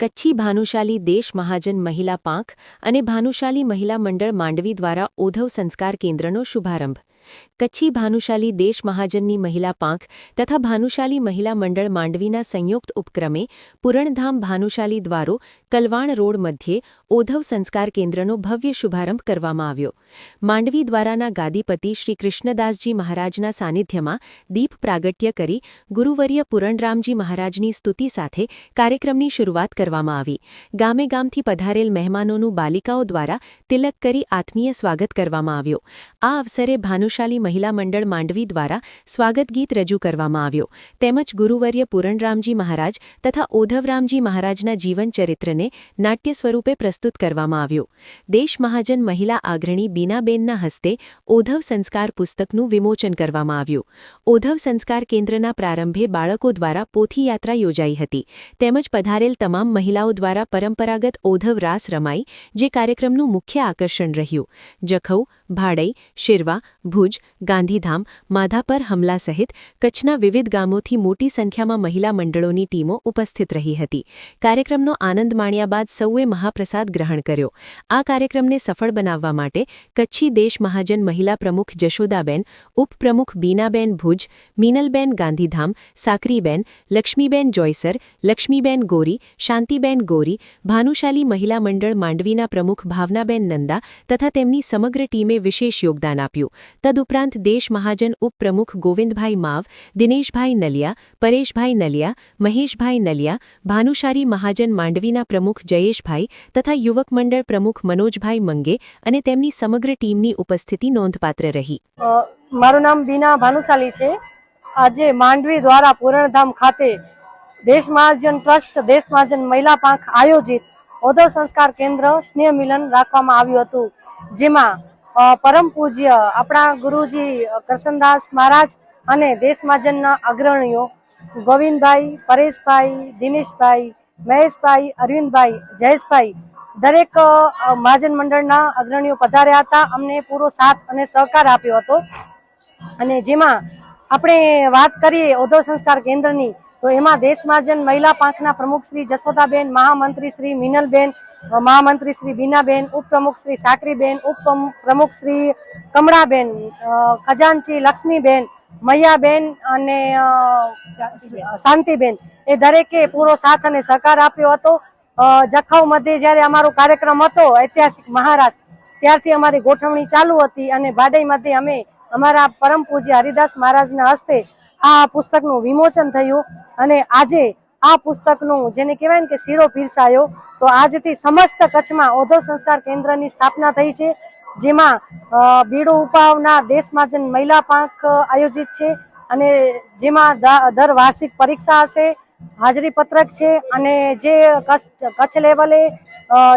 કચ્છી ભાનુશાલી દેશ મહાજન મહિલા પાંખ અને ભાનુશાલી મહિલા મંડળ માંડવી દ્વારા ઓધવ સંસ્કાર કેન્દ્રનો શુભારંભ। કચ્છી ભાનુશાલી દેશ મહાજનની મહિલા પાંખ તથા ભાનુશાલી મહિલા મંડળ માંડવીના સંયુક્ત ઉપક્રમે પૂરણધામ ભાનુશાલી દ્વારો કલવાણ રોડ મધ્યે ઓધવ સંસ્કાર કેન્દ્રનો ભવ્ય શુભારંભ કરવામાં આવ્યો। માંડવી દ્વારાના ગાદીપતિ શ્રી કૃષ્ણદાસજી મહારાજના સાનિધ્યમાં દીપ પ્રાગટ્ય કરી ગુરુવર્ય પૂરણરામજી મહારાજની સ્તુતિ સાથે કાર્યક્રમની શરૂઆત કરવામાં આવી। ગામે ગામથી પધારેલ મહેમાનોનું બાલિકાઓ દ્વારા તિલક કરી આત્મીય સ્વાગત કરવામાં આવ્યો। આ અવસરે ભાનુશાલી મહિલા મંડળ માંડવી દ્વારા સ્વાગત ગીત રજૂ કરવામાં આવ્યો તેમજ ગુરુવર્ય પૂરણરામજી મહારાજ તથા ઓધવરામજી મહારાજના જીવન ચરિત્રને નાટ્ય સ્વરૂપે પ્રસ્તુત કરવામાં આવ્યું। દેશ મહાજન મહિલા આગ્રણી બીનાબેનના હસ્તે ઓધવ સંસ્કાર પુસ્તકનું વિમોચન કરવામાં આવ્યું। ઓધવ સંસ્કાર કેન્દ્રના પ્રારંભે બાળકો દ્વારા પોથી યાત્રા યોજાઈ હતી તેમજ પધારેલ તમામ મહિલાઓ દ્વારા પરંપરાગત ઓધવ રાસ રમાઈ જે કાર્યક્રમનું મુખ્ય આકર્ષણ રહ્યું। જખૌ, ભાડઈ, શિરવા, ભુજ, ગાંધીધામ, માધાપર હમલા સહિત કચ્છના વિવિધ ગામોથી મોટી સંખ્યામાં મહિલા મંડળોની ટીમો ઉપસ્થિત રહી હતી। કાર્યક્રમનો આનંદ માણ્યા બાદ સૌએ મહાપ્રસાદ ગ્રહણ કર્યો। આ કાર્યક્રમને સફળ બનાવવા માટે કચ્છી દેશ મહાજન મહિલા પ્રમુખ જશોદાબેન, ઉપપ્રમુખ બીનાબેન ભુજ, મીનલબેન ગાંધીધામ, સાકરીબેન, લક્ષ્મીબેન જોયસર, લક્ષ્મીબેન ગોરી, શાંતિબેન ગોરી, ભાનુશાલી મહિલા મંડળ માંડવીના પ્રમુખ ભાવનાબેન નંદા તથા તેમની સમગ્ર ટીમે વિશેષ યોગદાન આપ્યું। તદુપરાંત દેશ મહાજન ઉપપ્રમુખ ગોવિંદભાઈ માવ, દિનેશભાઈ નલિયા, પરેશભાઈ નલિયા, મહેશભાઈ નલિયા, ભાનુશાલી મહાજન માંડવીના પ્રમુખ જયેશભાઈ તથા યુવક મંડળ પ્રમુખ મનોજભાઈ મંગે અને તેમની સમગ્ર ટીમની ઉપસ્થિતિ નોંધપાત્ર રહી। મારું નામ બીના ભાનુશાલી છે। આજે માંડવી દ્વારા પૂરણધામ ખાતે દેશ મહાજન ટ્રસ્ટ દેશ મહાજન મહિલા પાંખ આયોજિત ઓધવ સંસ્કાર કેન્દ્ર સ્નેહ મિલન રાખવામાં આવ્યું હતું, જેમાં પરમ પૂજ્ય આપણા ગુરુજી કરસનદાસ મહારાજ અને દેશ મહાજનના અગ્રણીઓ ગોવિંદભાઈ, પરેશભાઈ, દિનેશભાઈ, મહેશભાઈ, અરવિંદભાઈ, જયેશભાઈ દરેક મહાજન મંડળના અગ્રણીઓ પધાર્યા હતા। અમને પૂરો સાથ અને સહકાર આપ્યો હતો અને જેમાં આપણે વાત કરીએ ઓધવ સંસ્કાર કેન્દ્રની તો એમાં દેશ મહાજન મહિલા પાંખના પ્રમુખ શ્રી જશોદાબેન, મહામંત્રી શ્રી મીનલબેન, મહામંત્રી શ્રી બીનાબેન, ઉપપ્રમુખ શ્રી સાકરીબેન, ઉપપ્રમુખ શ્રી કમળાબેન, ખજાનચી લક્ષ્મીબેન, મૈયાબેન અને શાંતિબેન એ દરેકે પૂરો સાથ અને સહકાર આપ્યો હતો। જખૌ મધ્યે જ્યારે અમારો કાર્યક્રમ હતો ઐતિહાસિક મહારાષ્ટ્ર ત્યારથી અમારી ગોઠવણી ચાલુ હતી અને ભાડઈ મધ્યે અમે અમારા પરમ પૂજ્ય હરિદાસ મહારાજના હસ્તે આ પુસ્તકનું વિમોચન થયું અને આજે આ પુસ્તકનું જેને કહેવાય ને કે શીરો પીરસાયો તો આજથી સમસ્ત કચ્છમાં ઓધવ સંસ્કાર કેન્દ્રની સ્થાપના થઈ છે, જેમાં બીડું ઉપાવનાર દેશ મહાજન મહિલા પાંખ આયોજિત છે અને જેમાં દર વાર્ષિક પરીક્ષા હશે, હાજરી પત્રક છે અને જે કચ્છ લેવલે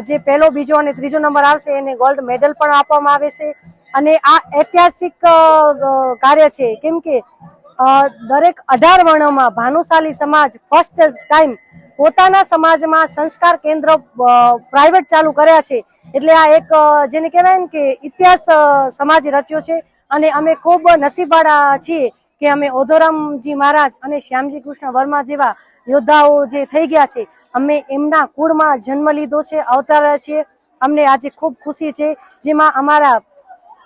જે પહેલો, બીજો અને ત્રીજો નંબર આવશે એને ગોલ્ડ મેડલ પણ આપવામાં આવે છે અને આ ઐતિહાસિક કાર્ય છે કેમ કે દરેક 18 વર્ણોમાં ભાનુશાલી સમાજ ફર્સ્ટ ટાઈમ પોતાના સમાજમાં સંસ્કાર કેન્દ્ર પ્રાઇવેટ ચાલુ કર્યા છે એટલે આ એક જેને કહેવાય ને કે ઇતિહાસ સમાજ રચ્યો છે અને અમે ખૂબ નસીબવાળા છીએ કે અમે ઓધવરામજી મહારાજ અને શ્યામજી કૃષ્ણ વર્મા જેવા યોદ્ધાઓ જે થઈ ગયા છે અમે એમના કુળમાં જન્મ લીધો છે, અવતાર્યા છીએ। અમને આજે ખૂબ ખુશી છે, જેમાં અમારા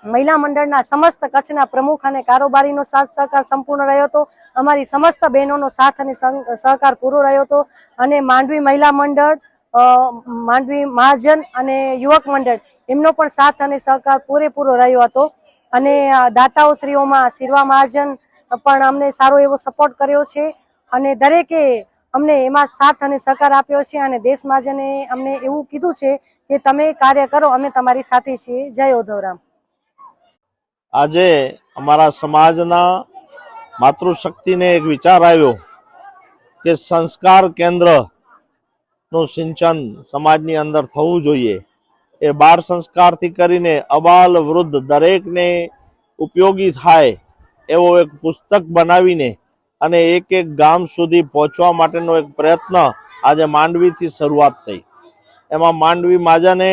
મહિલા મંડળના સમસ્ત કચ્છના પ્રમુખ અને કારોબારીનો સાથ સહકાર સંપૂર્ણ રહ્યો હતો। અમારી સમસ્ત બહેનોનો સાથ અને સહકાર પૂરો રહ્યો હતો અને માંડવી મહિલા મંડળ, માંડવી મહાજન અને યુવક મંડળ એમનો પણ સાથ અને સહકાર પૂરેપૂરો રહ્યો હતો અને દાતાઓ શ્રીઓમાં શિરવા મહાજન પણ અમને સારો એવો સપોર્ટ કર્યો છે અને દરેકે અમને એમાં સાથ અને સહકાર આપ્યો છે અને દેશ મહાજને અમને એવું કીધું છે કે તમે કાર્ય કરો, અમે તમારી સાથે છીએ। જય ઓધવરામ। આજે અમારા સમાજના માતૃશક્તિને એક વિચાર આવ્યો કે સંસ્કાર કેન્દ્રનું સિંચન સમાજની અંદર થવું જોઈએ। એ બાળ સંસ્કારથી કરીને અબાલ વૃદ્ધ દરેકને ઉપયોગી થાય એવો એક પુસ્તક બનાવીને અને એક એક ગામ સુધી પહોંચવા માટેનો એક પ્રયત્ન આજે માંડવીથી શરૂઆત થઈ। એમાં માંડવી મહાજને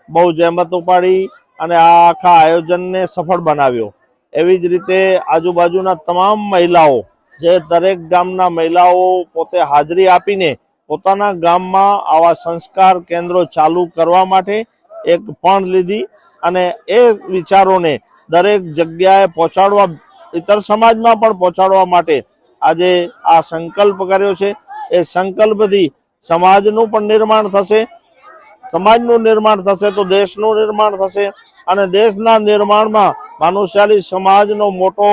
બહુ જહેમત ઉપાડી અને આ આખા આયોજનને સફળ બનાવ્યો। એવી જ રીતે આજુબાજુના તમામ મહિલાઓ જે દરેક ગામના મહિલાઓ પોતે હાજરી આપીને પોતાના ગામમાં આવા સંસ્કાર કેન્દ્રો ચાલુ કરવા માટે એક પણ લીધી અને એ વિચારોને દરેક જગ્યાએ પહોંચાડવા, ઇતર સમાજમાં પણ પહોંચાડવા માટે આજે આ સંકલ્પ કર્યો છે. એ સંકલ્પથી સમાજનું પણ નિર્માણ થશે, સમાજનું નિર્માણ થશે તો દેશનું નિર્માણ થશે અને દેશના નિર્માણમાં ભાનુશાલી સમાજનો મોટો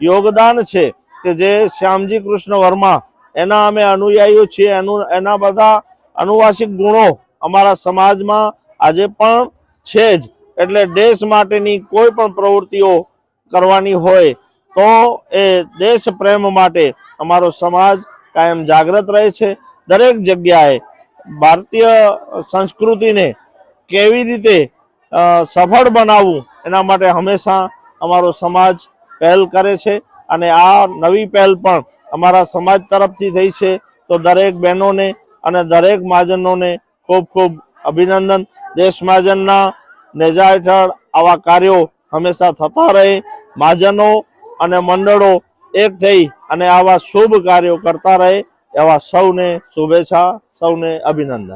યોગદાન છે કે જે શ્યામજી કૃષ્ણ વર્મા એના અમે અનુયાયીઓ છીએ. એના બધા અનુવાંશિક ગુણો અમારા સમાજમાં આજે પણ છે જ. એટલે દેશ માટેની કોઈ પણ પ્રવૃત્તિઓ કરવાની હોય તો એ દેશ પ્રેમ માટે અમારો સમાજ કાયમ જાગૃત રહે છે. દરેક જગ્યાએ ભારતીય સંસ્કૃતિને કેવી રીતે સફળ બનાવવું એના માટે હંમેશા અમારો સમાજ પહેલ કરે છે અને આ નવી પહેલ પણ અમારા સમાજ તરફથી થઈ છે. તો દરેક બહેનોને અને દરેક મહાજનોને ખૂબ ખૂબ અભિનંદન. દેશ મહાજનના નેજા હેઠળ આવા કાર્યો હંમેશા થતા રહે. મહાજનો અને મંડળો એક થઈ અને આવા શુભ કાર્યો કરતા રહે એવા સૌને શુભેચ્છા, સૌને અભિનંદન.